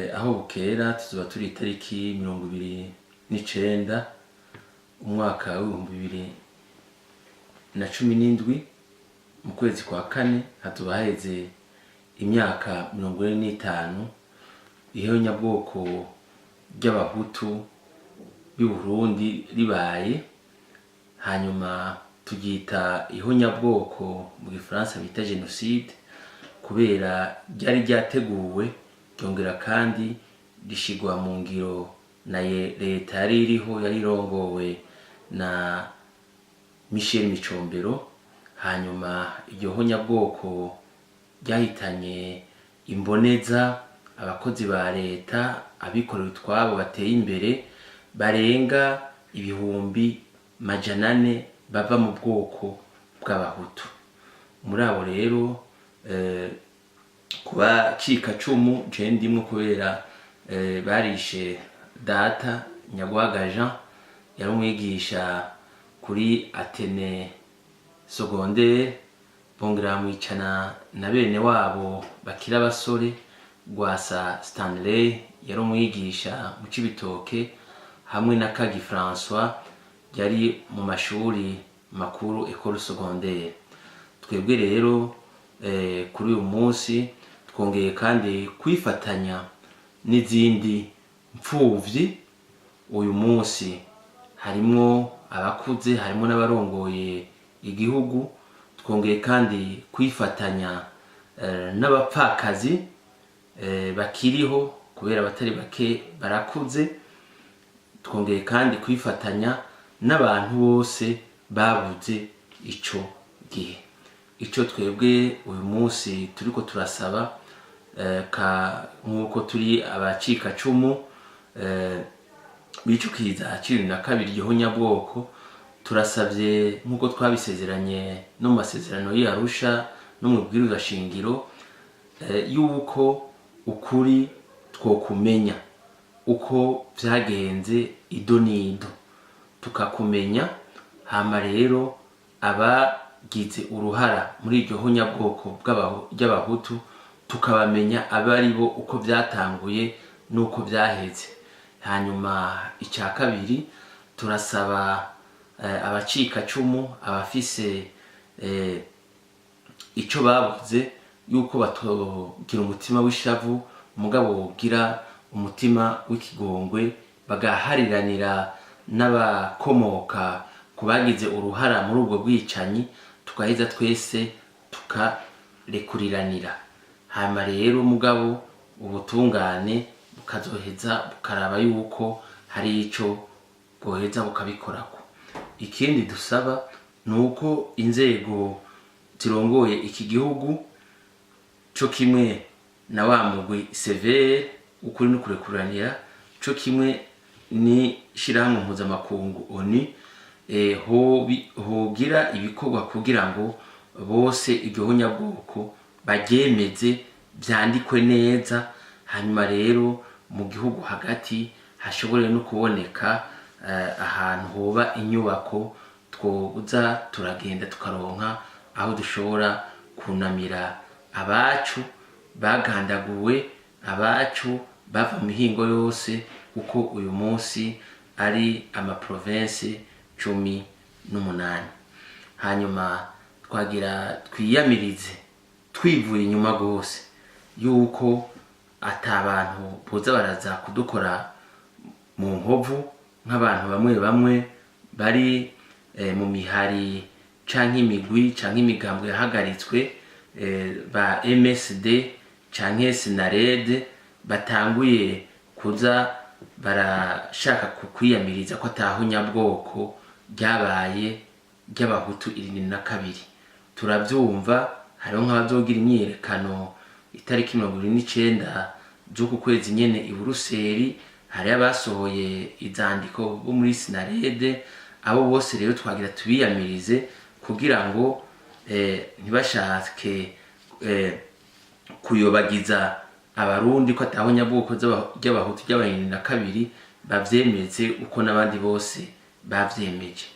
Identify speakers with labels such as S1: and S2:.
S1: Aho bukera tuzoba turi itariki 29 umwaka w'2017 mu kwezi kwa kane hatuba haheze imyaka 45 ihonyabwoko ry'abahutu b'i Burundi ribaye. Hanyuma turyita ihonyabwoko mu gifaransa bita genocide kubera ryari ryateguwe ryongera kandi rishigwa mu ngiro na leta yari iriho, yari irongowe na Michel Micombero. Hanyuma iryo honyabwoko ryahitanye imboneza, abakozi ba leta, abikorera utwabo bateye imbere barenga 400 bava mu bwoko bw'abahutu. Muri abo rero kuba cikacumu je ndimwe kubera barishe data Nyagwaga Jean, yari umwigisha kuri Atene secondaire, bongera mwicana na bene wabo bakira abasore. Gwasa Stanley yari umwigisha mu Cibitoke, hamwe na Kagi François yari mu mashuri makuru école secondaire. Twebwe rero kuri uyu munsi twongeye kandi kwifatanya n'izindi mpfuvyi. Uyu munsi harimwo abakuze, harimo n'abarongoye igihugu. Twongeye kandi kwifatanya n'abapfakazi bakiriho kubera abatari bake barakuze. Twongeye kandi kwifatanya n'abantu bose babuze ico gihe. Ico twebwe uyu munsi turiko turasaba nk'uko turi abacikacumu b'ico kiza ca22 gihonyabwoko, turasavye nk'uko twabisezeranye no mu masezerano y'Arusha no mu bwirizwa shingiro yuko ukuri twokumenya uko vyagenze ido nido, tukakumenya. Hama rero abagize uruhara muri iryo honyabwoko ry'abahutu tukabamenya abari bo, uko vyatanguye nuko vyaheze. Hanyuma icya kabiri, turasaba abacikacumu, abafise ico babuze, yuko batogira umutima w'ishavu mugabo wogira umutima w'ikigongwe, bagahariranira n'abakomoka kubagize uruhara muri ubwo bwicanyi, tukaheza twese tukarekuriranira. Hama rero mugabo ubutungane bukazoheza bukaraba yuko hari ico bwoheza bukabikorako. Ikindi dusaba nuko inzego zirongoye iki gihugu co kimwe na wa mugwi severe ukuri no kurekuranira, co kimwe ni shirahamwe mpuzamakungu ONU, hogira ibikorwa kugira ngo bose iryo honyabwoko baryemeze, vyandikwe neza. Hanyuma rero mu gihugu hagati hashobore no kuboneka ahantu hoba inyubako twoza turagenda tukaronka aho dushobora kunamira abacu bagandaguwe, abacu bava mu mihingo yose, uko uyu munsi ari amaprovince 18. Hanyuma twagira twiyamirize twivuye inyuma gose yuko atabantu boza baraza kudukora mu nkovu nk'abantu bamwe bari mu mihari canke imigwi canke imigambwe yahagaritswe, ba MSD canke Sinarede batanguye kuza barashaka kwiyamiriza ko atahonyabwoko ryabaye ry'abahutu 22. Turavyumva, hariho nk'abazogira imyiyerekano itariki 29 z'uku kwezi nyene i Buruseli, hari abasohoye izandiko bo muri Sinarede. Abo bose rero twagira tubiyamirize kugira ngo ntibashake kuyobagiza abarundi ko atahonyabwoko ry'abahutu ry'abantu 22, bavyemeze uko n'abandi bose bavyemeje.